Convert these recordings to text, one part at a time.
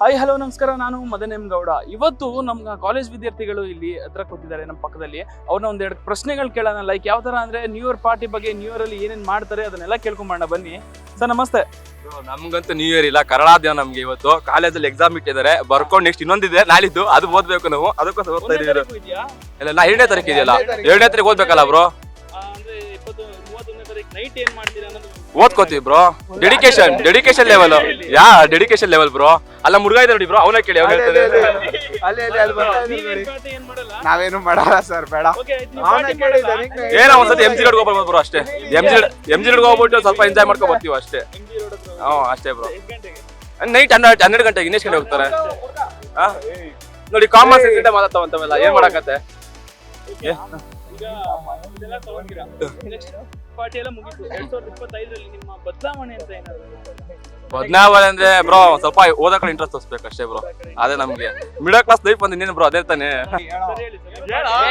Hi hello ನಮಸ್ಕಾರ, ನಾನು Madan M Gowda. ಇವತ್ತು ನಮ್ಮ ಕಾಲೇಜ್ ವಿದ್ಯಾರ್ಥಿಗಳು ಇಲ್ಲಿ ಹತ್ರ ಕೂತಿದ್ದಾರೆ ನಮ್ಮ ಪಕ್ಕದಲ್ಲಿ. ಅವ್ರನ್ನ ಒಂದೆರಡು ಪ್ರಶ್ನೆಗಳು ಕೇಳೋಣ. ಲೈಕ್ ಯಾವ ತರ ಅಂದ್ರೆ ನ್ಯೂ ಇಯರ್ ಪಾರ್ಟಿ ಬಗ್ಗೆ, ನ್ಯೂ ಇಯರ್ ಅಲ್ಲಿ ಏನೇನ್ ಮಾಡ್ತಾರೆ ಅದನ್ನೆಲ್ಲ ಕೇಳ್ಕೊಂಬೋಣ ಬನ್ನಿ. ಸರ್ ನಮಸ್ತೆ. ನಮ್ಗಂತೂ ನ್ಯೂ ಇಯರ್ ಇಲ್ಲ, ಕರಾಳ ದಿನ ನಮ್ಗೆ. ಇವತ್ತು ಕಾಲೇಜಲ್ಲಿ ಎಕ್ಸಾಮ್ ಇಟ್ಟಿದ್ದಾರೆ, ಬರ್ಕೊಂಡು ನೆಕ್ಸ್ಟ್ ಇನ್ನೊಂದಿದೆ ನಾಳಿದ್ದು, ಅದು ಓದ್ಬೇಕು ನಾವು. ಅದಕ್ಕೋಸ್ಕರ ಓದ್ತಾ ಇದೀವಿ. ಇಲ್ಲ, 2ನೇ ತಾರೀಕು ಇದೆಯಲ್ಲ, 2ನೇ ತಾರೀಕು ಓದ್ಬೇಕಲ್ಲ ಬ್ರೋ. ಅಂದ್ರೆ 31ನೇ ತಾರೀಕು ನೈಟ್ ಏನ್ ಮಾಡ್ತೀರಾ ಅನ್ನೋದು ಓದ್ಕೋತೀವಿ bro. Dedication level. Dedication level bro. ಅಲ್ಲ ಮುರುಘಾ ಇದೆ ನೋಡಿ ಬ್ರೋ, ಅವನೇ ಕೇಳಿ. ಅವ್ನು ಹೇಳ್ತಾರೆ ನಾವೇನು ಮಾಡಲ್ಲ ಸರ್, ಬೇಡ. ಏನೋ ಒಂದ್ಸತಿ MG ರೋಡ್ ಹೋಗ್ಬೋದು ಬ್ರೋ, ಅಷ್ಟೇ. MG ರೋಡ್ ಹೋಗ್ಬಿಟ್ಟು ಸ್ವಲ್ಪ ಎಂಜಾಯ್ ಮಾಡ್ಕೊ ಬರ್ತೀವಿ ಅಷ್ಟೇ. ಅಷ್ಟೇ ಬ್ರೋ. ನೈಟ್ 12 ಗಂಟೆಗೆ ಇನ್ನೆಷ್ಟು ಗಂಟೆ ಹೋಗ್ತಾರೆ ನೋಡಿ. ಕಾಮನ್ ಸೆನ್ಸ್ ಇಂದ ಮಾತಾಡ್ತಾವಂತವೆಲ್ಲ ಏನ್ ಮಾಡಕತ್ತೆ. ಪಾರ್ಟಿ ಎಲ್ಲ ಮುಗಿತು. 2025ರಲ್ಲಿ ನಿಮ್ಮ ಬದಲಾವಣೆ ಅಂತ ಏನಾದ್ರು? ಬದಲಾವಣೆ ಅಂದ್ರೆ ಬ್ರೋ ಸ್ವಲ್ಪ ಓದೋ ಕಡೆ ಇಂಟ್ರೆಸ್ಟ್ ತೋರಿಸ್ಬೇಕು ಅಷ್ಟೇ ಬ್ರೋ. ಅದೇ ನಮ್ಗೆ ಮಿಡಲ್ ಕ್ಲಾಸ್ ಲೈಫ್ ಬಂದು ಇನ್ನೇನು ಬ್ರೋ, ಅದೇ ತಾನೆ.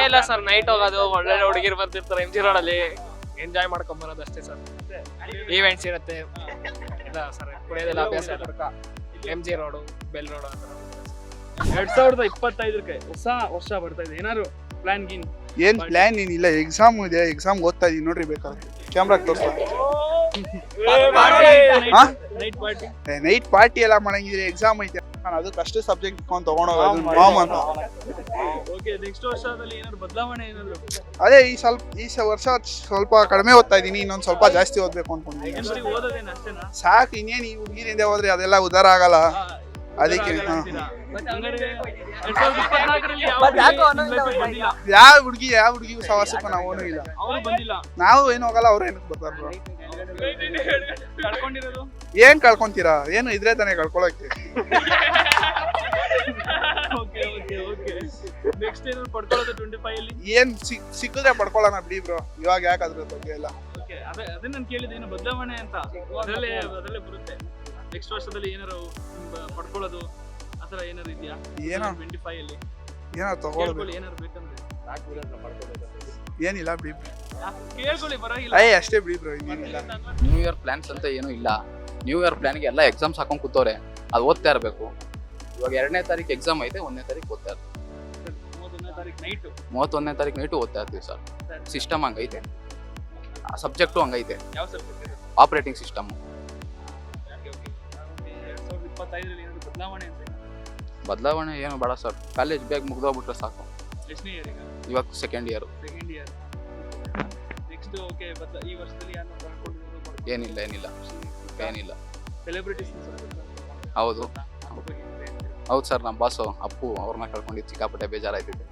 ಇಲ್ಲ ಸರ್, ನೈಟ್ ಹೋಗೋದು, ಒಳ್ಳೆ ಹುಡುಗಿರು ಬರ್ತಿರ್ತಾರೆ MG ರೋಡ್ ಅಲ್ಲಿ, ಎಂಜಾಯ್ ಮಾಡ್ಕೊಂಡ್ ಬರೋದು ಅಷ್ಟೇ ಸರ್. ಈವೆಂಟ್ಸ್ ಇರುತ್ತೆ ಇಲ್ಲ ಸರ್, ಕುಡಿಯೋದೆಲ್ಲ ಅಭ್ಯಾಸ ಇಲ್ಲ. MG ರೋಡು, ಬೆಲ್ ರೋಡು ಆ ಥರ. 2025ಕ್ಕೆ ಹೊಸ ವರ್ಷ ಬರ್ತಾ ಇದೆ, ಏನಾದ್ರು ಪ್ಲಾನ್ ಗೀನ್? ಏನ್ ಪ್ಲಾನ್ ಏನಿಲ್ಲ, ಎಕ್ಸಾಮ್ ಇದೆ, ಎಕ್ಸಾಮ್ ಓದ್ತಾ ಇದೀನಿ ನೋಡ್ರಿ. ಬೇಕಾದ್ರೆ ಕ್ಯಾಮ್ರಾ ತೋರ್ಸ. ನೈಟ್ ಪಾರ್ಟಿ ಎಲ್ಲ ಮಾಡಂಗಿದ್ರೆ ಎಕ್ಸಾಮ್ ಐತೆ, ನಾನು ಅದಕ್ಕೆ ಅಷ್ಟು ಸಬ್ಜೆಕ್ಟ್ ಇಟ್ಕೊಂಡು ತಗೊಂಡೋಗೋದು ಮಾಮ್ ಅಂತ. ನೆಕ್ಸ್ಟ್ ವರ್ಷದಲ್ಲಿ ಏನಾದ್ರು ಬದಲಾವಣೆ ಏನಾದ್ರು? ಅದೇ ಈ ವರ್ಷ ಸ್ವಲ್ಪ ಕಡಿಮೆ ಓದ್ತಾ ಇದೀನಿ, ಇನ್ನೊಂದ್ ಸ್ವಲ್ಪ ಜಾಸ್ತಿ ಓದ್ಬೇಕು ಅನ್ಕೊಂಡಿದ್ದೀನಿ. ಓದೋದೇನು ಅಷ್ಟೇನಾ? ಸಾಕು, ಇನ್ನೇನು ಈ ಹುಡುಗಿರಿಂದ ಹೋದ್ರೆ ಅದೆಲ್ಲ ಉದಾರ ಆಗಲ್ಲ. ಅದಕ್ಕೆ ಯಾವ ಹುಡುಗಿಗೂ ಸವಾಸಕ್ಕೂ ನಾವು ಇಲ್ಲ. ನಾವು ಏನು ಹೋಗಲ್ಲ, ಅವ್ರು ಏನಕ್ಕೆ ಬರ್ತಾರ? ಏನ್ ಕಳ್ಕೊಂತೀರಾ? ಏನು ಇದ್ರೆ ತಾನೇ ಕಳ್ಕೊಳಕ್ಕೆ. ಏನ್ ಸಿಕ್ಕಿದ್ರೆ ಪಡ್ಕೊಳ್ಳೋಣ ಬಿಡಿ ಬ್ರೋ, ಇವಾಗ ಯಾಕೆ ಅದ್ರ ಬಗ್ಗೆ ಎಲ್ಲ. ಅದೇ ನಾನು ಕೇಳಿದ್ದೇನು ಬದಲಾವಣೆ ಅಂತ, ಅದರಲ್ಲೇ ಬರುತ್ತೆ. ನೆಕ್ಸ್ಟ್ ವರ್ಷದಲ್ಲಿ ಏನಾರು ಪಡ್ಕೊಳ್ಳೋದು ಆತರ ಏನಾರು ಇದೆಯಾ? ಏನೋ 25 ಅಲ್ಲಿ ಏನೋ ತಗೊಳ್ಳಿ, ಏನಾರು ಬೇಕಂದ್ರೆ ಏನಿಲ್ಲ ಬಿಡಿ, ಕೇಳ್ಕೊಳ್ಳಿ, ಪರವಾಗಿಲ್ಲ. ಅಷ್ಟೇ ಬಿಡಿ ಬ್ರೋ, ಏನಿಲ್ಲ. ನ್ಯೂ ಇಯರ್ ಪ್ಲಾನ್ಸ್ ಅಂತ ಏನೂ ಇಲ್ಲ. ನ್ಯೂ ಇಯರ್ ಪ್ಲಾನ್ಗೆ ಎಲ್ಲ ಎಕ್ಸಾಮ್ಸ್ ಹಾಕೊಂಡು ಕೂತವ್ರೆ, ಅದು ಓದ್ತಾ ಇರಬೇಕು. ಇವಾಗ 2ನೇ ತಾರೀಕು ಎಕ್ಸಾಮ್ ಐತೆ, 1ನೇ ತಾರೀಕು ಓದ್ತಾ ಇರ್ತೀವಿ. 31ನೇ ತಾರೀಕು ನೈಟು ಓದ್ತಾ ಇರ್ತೀವಿ ಸರ್. ಸಿಸ್ಟಮ್ ಹಂಗೈತೆ, ಸಬ್ಜೆಕ್ಟು ಹಂಗೈತೆ. ಯಾವ ಸಬ್ಜೆಕ್ಟ್? Operating system. 2025ರಲ್ಲಿ ಏನಾದ್ರು ಬದಲಾವಣೆ ಅಂತ? ಬದಲಾವಣೆ ಏನು ಬೇಡ ಸರ್, ಕಾಲೇಜ್ ಬೇಗ ಮುಗ್ದೋಗ್ಬಿಟ್ರೆ ಸಾಕು. ಎಷ್ಟನೇ ಇಯರ್ ಈಗ? ಇವಾಗ ಸೆಕೆಂಡ್ ಇಯರ್. ನೆಕ್ಸ್ಟ್ ಓಕೆ, ಈ ವರ್ಷದಲ್ಲಿ ಯಾರು ಕಳ್ಕೊಂಡಿರೋದು? ಏನಿಲ್ಲ. ಸೆಲೆಬ್ರಿಟೀಸ್? ಹೌದು ಸರ್, ನಮ್ಮ ಬಾಸು ಅಪ್ಪು ಅವ್ರನ್ನ ಕಳ್ಕೊಂಡಿದ್ದು ಸಿಕ್ಕಾಪಟ್ಟೆ ಬೇಜಾರಾಯ್ತಿದೆ.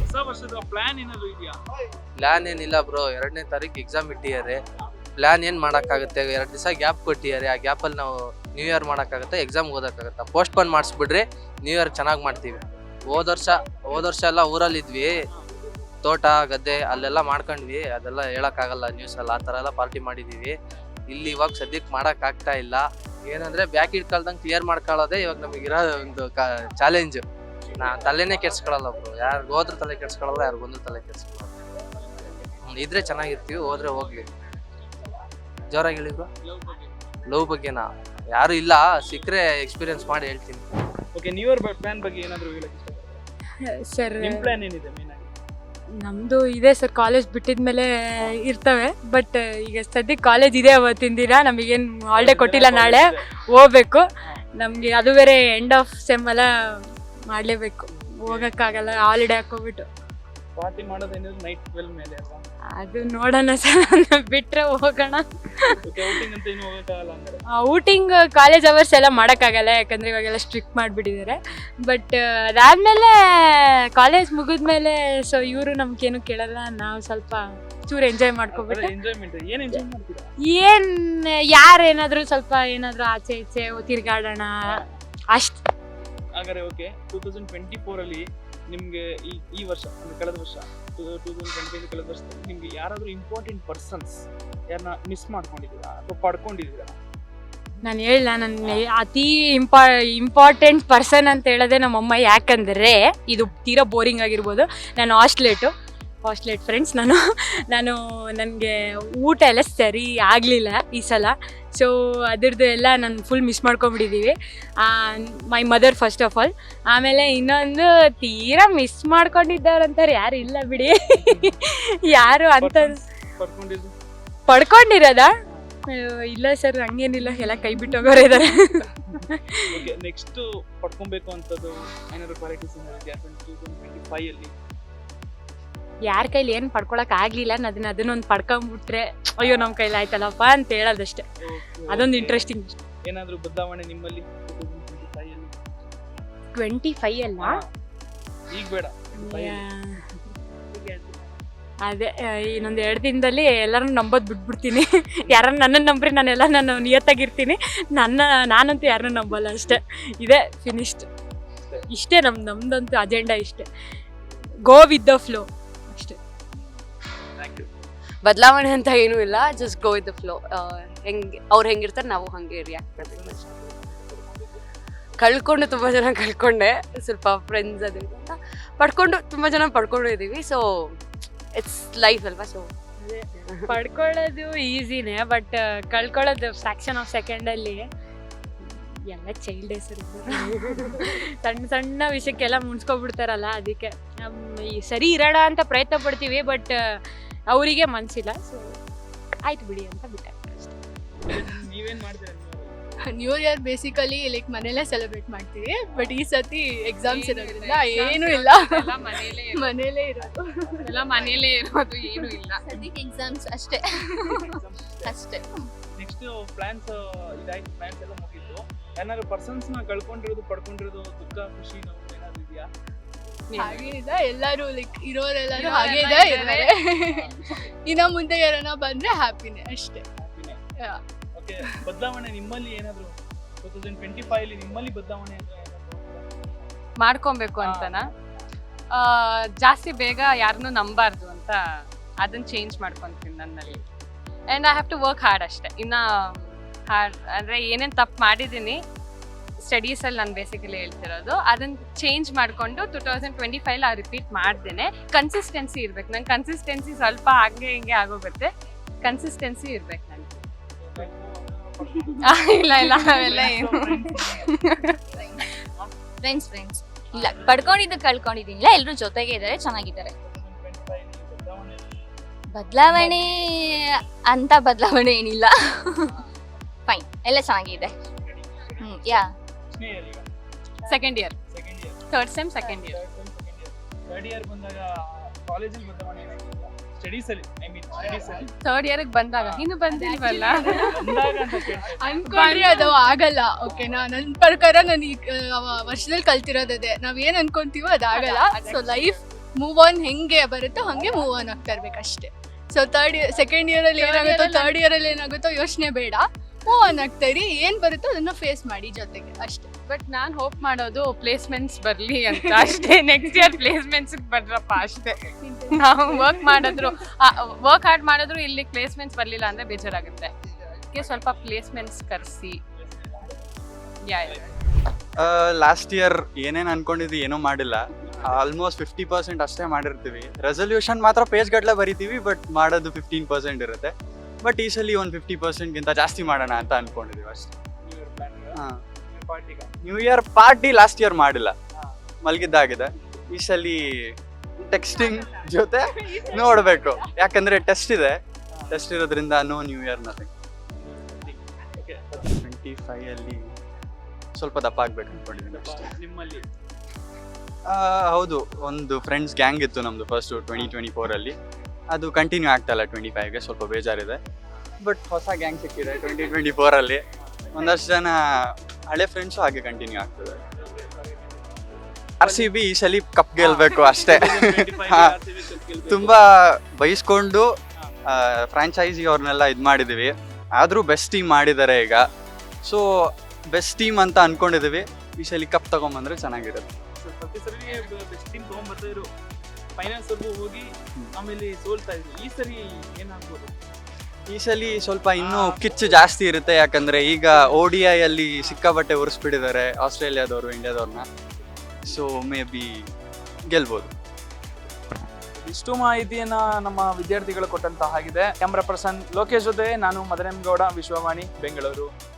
ಹೊಸ ವರ್ಷದ ಪ್ಲಾನ್ ಏನಾದ್ರು ಇದೆಯಾ? ಪ್ಲಾನ್ ಏನಿಲ್ಲ ಬ್ರೋ, 2ನೇ ತಾರೀಕು ಎಕ್ಸಾಮ್ ಇಟ್ಟಿದ್ದಾರೆ. ಪ್ಲಾನ್ ಏನ್ ಮಾಡಕ್ಕಾಗುತ್ತೆ? 2 ದಿವಸ ಗ್ಯಾಪ್ ಕೊಟ್ಟಿದ್ದಾರೆ. ಆ ಗ್ಯಾಪಲ್ಲಿ ನಾವು ನ್ಯೂ ಇಯರ್ ಮಾಡಕ್ಕಾಗತ್ತೆ, ಎಕ್ಸಾಮ್ ಓದಕ್ಕಾಗತ್ತಾ? ಪೋಸ್ಟ್ಪೋನ್ ಮಾಡಿಸ್ಬಿಡ್ರಿ, ನ್ಯೂ ಇಯರ್ ಚೆನ್ನಾಗಿ ಮಾಡ್ತೀವಿ. ಹೋದ ವರ್ಷ ಎಲ್ಲ ಊರಲ್ಲಿದ್ವಿ, ತೋಟ ಗದ್ದೆ ಅಲ್ಲೆಲ್ಲ ಮಾಡ್ಕೊಂಡ್ವಿ. ಅದೆಲ್ಲ ಹೇಳಕ್ಕಾಗಲ್ಲ ನ್ಯೂಸಲ್ಲಿ, ಆ ಥರ ಎಲ್ಲ ಪಾರ್ಟಿ ಮಾಡಿದೀವಿ. ಇಲ್ಲಿ ಇವಾಗ ಸದ್ಯಕ್ಕೆ ಮಾಡೋಕ್ಕಾಗ್ತಾ ಇಲ್ಲ. ಏನಂದ್ರೆ ಬ್ಯಾಕ್ ಇಟ್ಕೊಳ್ದಂಗೆ ಕ್ಲಿಯರ್ ಮಾಡ್ಕೊಳ್ಳೋದೇ ಇವಾಗ ನಮಗಿರೋ ಒಂದು ಚಾಲೆಂಜ್. ನಾ ತಲೆನೇ ಕೆಡ್ಸ್ಕೊಳ್ಳಲ್ಲ ಬ್ರೋ, ಯಾರು ಹೋದ್ರೆ ತಲೆ ಕೆಡ್ಸ್ಕೊಳ್ಳಲ್ಲ, ಯಾರು ಬಂದ್ರು ತಲೆ ಕೆಡ್ಸ್ಕೊಳ್ಳಲ್ಲ. ಇದ್ರೆ ಚೆನ್ನಾಗಿರ್ತೀವಿ, ಹೋದ್ರೆ ಹೋಗ್ಲಿ. ಜೋರಾಗಿ ಹೇಳಿ ಬ್ರೋ. ಲವ್ ಬಗ್ಗೆನಾ? ಯಾರು ಇಲ್ಲ, ಸಿಕ್ಕರೆ ಎಕ್ಸ್ಪೀರಿಯನ್ಸ್ ಮಾಡಿ ಹೇಳ್ತೀನಿ. ಓಕೆ, ನ್ಯೂ ಇಯರ್ ಪ್ಲಾನ್ ಬಗ್ಗೆ ಏನಾದ್ರು ಹೇಳಕ್ಕೆ ಸರ್? ನಿಮ್ಮ ಪ್ಲಾನ್ ಏನಿದೆ ಮೇನ್ ಆಗಿ? ನಮ್ಮದು ಇದೆ ಸರ್, ಕಾಲೇಜ್ ಬಿಟ್ಟಿದ್ಮೇಲೆ ಇರ್ತವೆ. ಬಟ್ ಈಗ ಸದ್ಯಕ್ಕೆ ಕಾಲೇಜ್ ಇದೆ, ಅವತ್ತಿನ ದಿನ ನಮಗೇನು ಹಾಲಿಡೇ ಕೊಟ್ಟಿಲ್ಲ, ನಾಳೆ ಹೋಗ್ಬೇಕು. ನಮಗೆ ಅದು ಬೇರೆ ಎಂಡ್ ಆಫ್ ಸೆಮ್ ಎಲ್ಲ ಮಾಡಲೇಬೇಕು, ಹೋಗೋಕ್ಕಾಗಲ್ಲ ಹಾಲಿಡೇ ಹಾಕೋಬಿಟ್ಟು. ಪಾರ್ಟಿ ಮಾಡೋದೇನಿದ್ರು ನೈಟ್ 12 ಮೇಲೆ ಅಲ್ವಾ? ಅದು ನೋಡೋಣ ಸರ್, ಬಿಟ್ಟರೆ ಹೋಗೋಣ. ಔಟಿಂಗ್ ಅಂತ ಏನು ಹೋಗೋಕ್ಕಾಗಲ್ಲ ಅಂದ್ರೆ? ಔಟಿಂಗ್ ಕಾಲೇಜ್ ಅವರ್ಸ್ ಎಲ್ಲ ಮಾಡೋಕ್ಕಾಗಲ್ಲ, ಯಾಕಂದರೆ ಇವಾಗೆಲ್ಲ ಸ್ಟ್ರಿಕ್ಟ್ ಮಾಡಿಬಿಟ್ಟಿದ್ದಾರೆ. ಬಟ್ ಅದಾದಮೇಲೆ ಕಾಲೇಜ್ ಮುಗಿದ್ಮೇಲೆ ಸೊ ಇವರು ನಮ್ಗೇನು ಕೇಳಲ್ಲ, ನಾವು ಸ್ವಲ್ಪ ಚೂರು ಎಂಜಾಯ್ ಮಾಡ್ಕೊಬಿಟ್ಟು. ಎಂಜಾಯ್ಮೆಂಟ್ ಏನು ಎಂಜಾಯ್ ಮಾಡ್ತೀರಾ? ಯಾರೇನಾದರೂ ಸ್ವಲ್ಪ ಏನಾದರೂ ಆಚೆ ಈಚೆ ತಿರ್ಗಾಡೋಣ ಅಷ್ಟು. ಹಾಗಾದ್ರೆ ಓಕೆ, 2024ಅಲ್ಲಿ ನಿಮ್ಗೆ ಈ ವರ್ಷ ಅಂದ್ರೆ ಕಳೆದ ವರ್ಷ 2025 ಕಳೆದ ವರ್ಷದಲ್ಲಿ ನಿಮ್ಗೆ ಯಾರಾದ್ರೂ ಇಂಪಾರ್ಟೆಂಟ್ ಪರ್ಸನ್ಸ್ ಯಾರನ್ನ ಮಿಸ್ ಮಾಡ್ಕೊಂಡಿದ್ದೀರಾ ಅಥವಾ ಪಡ್ಕೊಂಡಿದ್ದೀರಾ? ನಾನು ಹೇಳ, ನನ್ನ ಅತಿ ಇಂಪಾರ್ಟೆಂಟ್ ಪರ್ಸನ್ ಅಂತ ಹೇಳೋದೇ ನಮ್ಮಮ್ಮ. ಯಾಕಂದರೆ ಇದು ತೀರಾ ಬೋರಿಂಗ್ ಆಗಿರ್ಬೋದು, ನಾನು ಹಾಸ್ಟ್ಲೇಟು. ಹಾಸ್ಟೆಲೇಟ್ ಫ್ರೆಂಡ್ಸ್ ನನಗೆ ಊಟ ಎಲ್ಲ ಸರಿ ಆಗಲಿಲ್ಲ ಈ ಸಲ. ಸೊ ಅದ್ರದ್ದು ಎಲ್ಲ ನಾನು ಫುಲ್ ಮಿಸ್ ಮಾಡ್ಕೊಂಬಿಟ್ಟಿದ್ದೀವಿ. My mother first of all. ಆಮೇಲೆ ಇನ್ನೊಂದು ತೀರಾ ಮಿಸ್ ಮಾಡ್ಕೊಂಡಿದ್ದವ್ರು ಅಂತಾರೆ ಯಾರು ಇಲ್ಲ ಬಿಡಿ. ಯಾರು ಅಂತ ಪಡ್ಕೊಂಡಿರೋದಾ? ಇಲ್ಲ ಸರ್, ಹಂಗೇನಿಲ್ಲ, ಎಲ್ಲ ಕೈ ಬಿಟ್ಟು ಹೋಗೋರು ಇದ್ದಾರೆ. ನೆಕ್ಸ್ಟ್ ಪಡ್ಕೊಬೇಕು ಅಂತದ್ದು ಏನಾದ್ರು ಕ್ವಾಲಿಟೀಸ್ ಇದೆಯಾ 2025 ಅಲ್ಲಿ? ಯಾರ ಕೈಲಿ ಏನು ಪಡ್ಕೊಳಕ್ ಆಗ್ಲಿಲ್ಲ, ಅದನ್ನೊಂದು ಪಡ್ಕೊಂಬಿಟ್ರೆ ಅಯ್ಯೋ ನಮ್ಮ ಕೈಲಿ ಆಯ್ತಲ್ಲಪ್ಪ ಅಂತ ಹೇಳೋದಷ್ಟೇ. ಅದೊಂದು ಇಂಟ್ರೆಸ್ಟಿಂಗ್. ಏನಾದ್ರು ಬದಲಾವಣೆ ನಿಮ್ಮಲ್ಲಿ 25 ಅಲ್ಲ, ಈಗ ಬೇಡ, ಅದೇ ಇನ್ನೊಂದು 2 ದಿನದಲ್ಲಿ ಎಲ್ಲರನ್ನು ನಂಬೋದು ಬಿಟ್ಬಿಡ್ತೀನಿ. ಯಾರನ್ನ ನನ್ನನ್ನು ನಂಬ್ರಿ, ನಾನು ನಿಯತ್ತಾಗಿರ್ತೀನಿ. ನಾನಂತೂ ಯಾರನ್ನೂ ನಂಬಲ್ಲ ಅಷ್ಟೇ. ಇದೆ ಫಿನಿಶ್ಡ್. ಇಷ್ಟೇ ನಮ್ದಂತೂ ಅಜೆಂಡಾ ಇಷ್ಟೇ. ಗೋ ವಿತ್ ದ ಫ್ಲೋ ಅಷ್ಟೇ. ಬದಲಾವಣೆ ಅಂತ ಏನೂ ಇಲ್ಲ, just go with the flow. ಅವ್ರು ಹೆಂಗಿರ್ತಾರೆ ನಾವು ಹಂಗೆ ರಿಯಾಕ್ಟ್ ಮಾಡ್ತೀವಿ. ಕಳ್ಕೊಂಡು ತುಂಬ ಜನ ಕಳ್ಕೊಂಡೆ, ಸ್ವಲ್ಪ ಫ್ರೆಂಡ್ಸ್ ಅದರಿಂದ ಪಡ್ಕೊಂಡು ತುಂಬ ಜನ ಪಡ್ಕೊಂಡು ಇದ್ದೀವಿ. ಸೊ ಇಟ್ಸ್ ಲೈಫ್ ಅಲ್ವಾ. ಸೊ ಪಡ್ಕೊಳ್ಳೋದು ಈಸಿನೇ, ಬಟ್ ಕಳ್ಕೊಳ್ಳೋದು ಫ್ರಾಕ್ಷನ್ ಆಫ್ ಸೆಕೆಂಡಲ್ಲಿ. ಎಲ್ಲ ಚೈಲ್ಡ್ ಹೆಸರು ಸಣ್ಣ ಸಣ್ಣ ವಿಷಯಕ್ಕೆಲ್ಲ ಮುನ್ಸ್ಕೊಬಿಡ್ತಾರಲ್ಲ, ಅದಕ್ಕೆ ಸರಿ ಇರೋಣ ಅಂತ ಪ್ರಯತ್ನ ಪಡ್ತೀವಿ, ಬಟ್ ಅವರಿಗೆ ಮನಸ್ಸಿಲ್ಲ. ಸೊ ಆಯ್ತು ಬಿಡಿ ಅಂತ ಬಿಟ್ಟೆ ಅಷ್ಟೇ. ನೀವೇನ್ ಮಾಡ್ತೀರಾ? ನ್ಯೂ ಇಯರ್ ಬೇಸಿಕಲಿ ಲೈಕ್ ಮನೇಲೆ ಸೆಲೆಬ್ರೇಟ್ ಮಾಡ್ತೀವಿ, ಬಟ್ ಈ ಸತಿ ಎಕ್ಸಾಮ್ಸ್ ಇರೋದ್ರಿಂದ ಏನೂ ಇಲ್ಲ, ಮನೇಲೇ ಇರೋದು. ಏನು ಇಲ್ಲ, ಸದ್ಯಕ್ಕೆ ಎಕ್ಸಾಮ್ಸ್ ಅಷ್ಟೇ. ಅಷ್ಟೇ. ನೆಕ್ಸ್ಟ್ ಪ್ಲಾನ್ಸ್ ಇದಾಯ್ತು, ಪ್ಲಾನ್ಸ್ ಎಲ್ಲ ಮುಗಿತು. ಏನಾದ್ರು ಪರ್ಸನ್ಸ್ ನ ಕಳ್ಕೊಂಡಿರೋದು ಪಡ್ಕೊಂಡಿರೋದು ದುಃಖ ಖುಷಿ ನೋವು ಏನಾದ್ರು ಇದೆಯಾ? ಹಾಗೇನಿದೆ, ಎಲ್ಲರೂ ಲೈಕ್ ಇರೋರೆಲ್ಲರೂ ಹಾಗೆ ಇದೆ ಇದ್ದಾರೆ. ಇನ್ನ ಮುಂದೆ ಯಾರನ್ನ ಬಂದ್ರೆ ಹ್ಯಾಪಿನೇ ಅಷ್ಟೇ. ಓಕೆ, ಬದಲಾವಣೆ ನಿಮ್ಮಲ್ಲಿ ಏನಾದ್ರು 2025 ಅಲ್ಲಿ ನಿಮ್ಮಲ್ಲಿ ಬದಲಾವಣೆ ಮಾಡ್ಕೊಬೇಕು ಅಂತನಾ? ಜಾಸ್ತಿ ಬೇಗ ಯಾರನ್ನೂ ನಂಬಾರ್ದು ಅಂತ ಅದನ್ನ ಚೇಂಜ್ ಮಾಡ್ಕೊತೀನಿ ನನ್ನಲ್ಲಿ. And I have to work hard ಅಷ್ಟೇ. ಇನ್ನು ಹಾರ್ಡ್ ಅಂದರೆ ಏನೇನು ತಪ್ಪು ಮಾಡಿದ್ದೀನಿ ಸ್ಟಡೀಸಲ್ಲಿ ನಾನು ಬೇಸಿಕಲಿ ಹೇಳ್ತಿರೋದು, ಅದನ್ನು ಚೇಂಜ್ ಮಾಡಿಕೊಂಡು 2025 ರಿಪೀಟ್ ಮಾಡ್ದೇನೆ. ಕನ್ಸಿಸ್ಟೆನ್ಸಿ ಇರ್ಬೇಕು. ನಂಗೆ ಕನ್ಸಿಸ್ಟೆನ್ಸಿ ಸ್ವಲ್ಪ ಹಂಗೆ ಹಿಂಗೆ ಆಗೋಗುತ್ತೆ. ಕನ್ಸಿಸ್ಟೆನ್ಸಿ ಇರ್ಬೇಕು ನನಗೆ. ಇಲ್ಲ ಅವೆಲ್ಲ ಏನು ಫ್ರೆಂಡ್ಸ್ ಇಲ್ಲ, ಪಡ್ಕೊಂಡಿದ್ದು ಕಳ್ಕೊಂಡಿದ್ದೀನಿಲ್ಲ, ಎಲ್ಲರೂ ಜೊತೆಗೆ ಇದ್ದಾರೆ, ಚೆನ್ನಾಗಿದ್ದಾರೆ. ಬದಲಾವಣೆ ಅಂತ ಬದಲಾವಣೆ ಏನಿಲ್ಲ, ಫೈನ್, ಎಲ್ಲ ಚೆನ್ನಾಗಿದೆ. Yeah second year, third sem second year. Third year ಬಂದಾಗ ಕಾಲೇಜಲ್ಲಿ ಬದಲಾವಣೆ ಏನಾಗಿದೆ? ಸ್ಟಡೀಸ್ ಅಲ್ಲಿ, ಐ ಮೀನ್ ಸ್ಟಡೀಸ್ ಅಲ್ಲಿ ಥರ್ಡ್ ಇಯರ್ಗೆ ಬಂದಾಗ ಇನ್ನು ಬಂದಿಲ್ವಲ್ಲ ಅನ್ಕೊಂಡ್ರೆ ಅದು ಆಗಲ್ಲ. ಓಕೆನಾ, ನನ್ನ ಪ್ರಕಾರ ನಾನು ಈ ವರ್ಷದಲ್ಲಿ ಕಲ್ತಿರೋದೇ, ನಾವ್ ಏನ್ ಅನ್ಕೊಂತೀವೋ ಅದಾಗಲ್ಲ. ಸೊ ಲೈಫ್ ಮೂವ್ ಆನ್ ಹೆಂಗೆ ಬರುತ್ತೋ ಹಂಗೆ ಮೂವ್ ಆನ್ ಆಗ್ತಾ ಇರ್ಬೇಕಷ್ಟೇ. ಸೊ ಸೆಕೆಂಡ್ ಇಯರ್ ಅಲ್ಲಿ ಏನಾಗುತ್ತೋ, ಥರ್ಡ್ ಇಯರ್ ಅಲ್ಲಿ ಏನಾಗುತ್ತೋ ಯೋಚನೆ ಬೇಡ, ಮೂವ್ ಆನ್ ಆಗ್ತಾ ಇರಿ. ಏನ್ ಬರುತ್ತೋ ಅದನ್ನ ಫೇಸ್ ಮಾಡಿ ಜೊತೆಗೆ ಅಷ್ಟೇ. ಬಟ್ ನಾನು ಹೋಪ್ ಮಾಡೋದು ಪ್ಲೇಸ್ಮೆಂಟ್ಸ್ ಬರಲಿ ಅಂತ ಅಷ್ಟೇ. ನೆಕ್ಸ್ಟ್ ಇಯರ್ ಪ್ಲೇಸ್ಮೆಂಟ್ಸ್ ಬರ್ರಪ್ಪ ಅಷ್ಟೇ. ನಾವು ವರ್ಕ್ ಹಾರ್ಡ್ ಮಾಡಿದ್ರು ಇಲ್ಲಿ ಪ್ಲೇಸ್ಮೆಂಟ್ಸ್ ಬರಲಿಲ್ಲ ಅಂದ್ರೆ ಬೇಜಾರಾಗುತ್ತೆ. ಅದಕ್ಕೆ ಸ್ವಲ್ಪ ಪ್ಲೇಸ್ಮೆಂಟ್ಸ್ ಕರೆಸಿ. ಲಾಸ್ಟ್ ಇಯರ್ ಏನೇನು ಅನ್ಕೊಂಡಿದ್ವಿ ಏನೂ ಮಾಡಿಲ್ಲ. ಆಲ್ಮೋಸ್ಟ್ 50% ಅಷ್ಟೇ ಮಾಡಿರ್ತೀವಿ. ರೆಸಲ್ಯೂಷನ್ ಮಾತ್ರ ಪೇಜ್ ಗಟ್ಟಲೆ ಬರಿತೀವಿ, ಬಟ್ ಮಾಡೋದು 15% ಇರುತ್ತೆ. ಬಟ್ ಈ ಸಲ ಒಂದು 50%ಗಿಂತ ಜಾಸ್ತಿ ಮಾಡೋಣ ಅಂತ ಅನ್ಕೊಂಡಿದೀವಿ ಅಷ್ಟೇ. ಹಾಂ, new year party last year ಮಾಡಿಲ್ಲ, ಮಲಗಿದ್ದಾಗಿದೆ. ಈ ಸಲ ಟೆಕ್ಸ್ಟಿಂಗ್ ಜೊತೆ ನೋಡಬೇಕು, ಯಾಕಂದ್ರೆ ಟೆಸ್ಟ್ ಇರೋದ್ರಿಂದ ನೋ ನ್ಯೂ ಇಯರ್ ನಥಿಂಗ್. 25 ಅಲ್ಲಿ ಸ್ವಲ್ಪ ದಪ್ಪ ಆಗ್ಬೇಕು ಅನ್ಕೊಂಡಿದ್ದೀನಿ ಅಷ್ಟೇ. ನಿಮ್ಮಲ್ಲಿ ಹೌದು, ಒಂದು ಫ್ರೆಂಡ್ಸ್ ಗ್ಯಾಂಗ್ ಇತ್ತು ನಮ್ದು ಫಸ್ಟ್ 2024 ಅಲ್ಲಿ. ಅದು ಕಂಟಿನ್ಯೂ ಆಗ್ತಾಯಿಲ್ಲ 25ಗೆ, ಸ್ವಲ್ಪ ಬೇಜಾರಿದೆ. ಬಟ್ ಹೊಸ ಗ್ಯಾಂಗ್ ಸಿಕ್ಕಿದೆ 2024 ಅಲ್ಲಿ. ಒಂದಷ್ಟು ಜನ ಹಳೆ ಫ್ರೆಂಡ್ಸು ಹಾಗೆ ಕಂಟಿನ್ಯೂ ಆಗ್ತದೆ. RCB ಈ ಸಲ ಕಪ್ ಗೆಲ್ಬೇಕು ಅಷ್ಟೇ. ತುಂಬಾ ಬಯಸ್ಕೊಂಡು ಫ್ರಾಂಚೈಸಿ ಅವ್ರನ್ನೆಲ್ಲ ಇದು ಮಾಡಿದೀವಿ, ಆದ್ರೂ ಬೆಸ್ಟ್ ಟೀಮ್ ಮಾಡಿದ್ದಾರೆ ಈಗ. ಸೊ ಬೆಸ್ಟ್ ಟೀಮ್ ಅಂತ ಅನ್ಕೊಂಡಿದೀವಿ. ಈ ಸಲ ಕಪ್ ತಗೊಂಬಂದ್ರೆ ಚೆನ್ನಾಗಿರುತ್ತೆ. ಪ್ರತಿ ಸರಿ ಬೆಸ್ಟ್ ಟೀಮ್ ತಗೊಂಡ್ಬರ್ತಾ ಇದ್ರು, ಫೈನಲ್ಸ್ ವರ್ಗೂ ಹೋಗಿ ಆಮೇಲೆ ಸೋಲ್ತಾ ಇದ್ರು. ಈ ಸರಿ ಏನಾಗ್ಬೋದು? ಈ ಸಲ ಸ್ವಲ್ಪ ಇನ್ನೂ ಕಿಚ್ಚು ಜಾಸ್ತಿ ಇರುತ್ತೆ, ಯಾಕಂದ್ರೆ ಈಗ ODI ಅಲ್ಲಿ ಸಿಕ್ಕಾಪಟ್ಟೆ ಉರಿಸ್ಬಿಟ್ಟಿದ್ದಾರೆ ಆಸ್ಟ್ರೇಲಿಯಾದವರು ಇಂಡಿಯಾದವ್ರನ್ನ. ಸೊ ಮೇ ಬಿ ಗೆಲ್ಬೋದು. ಇಷ್ಟು ಮಾಹಿತಿಯನ್ನ ನಮ್ಮ ವಿದ್ಯಾರ್ಥಿಗಳು ಕೊಟ್ಟಂತ ಆಗಿದೆ. ಕ್ಯಾಮ್ರಾ ಪರ್ಸನ್ ಲೋಕೇಶ್ ಜೊತೆ ನಾನು ಮದನೇಗೌಡ, ವಿಶ್ವವಾಣಿ, ಬೆಂಗಳೂರು.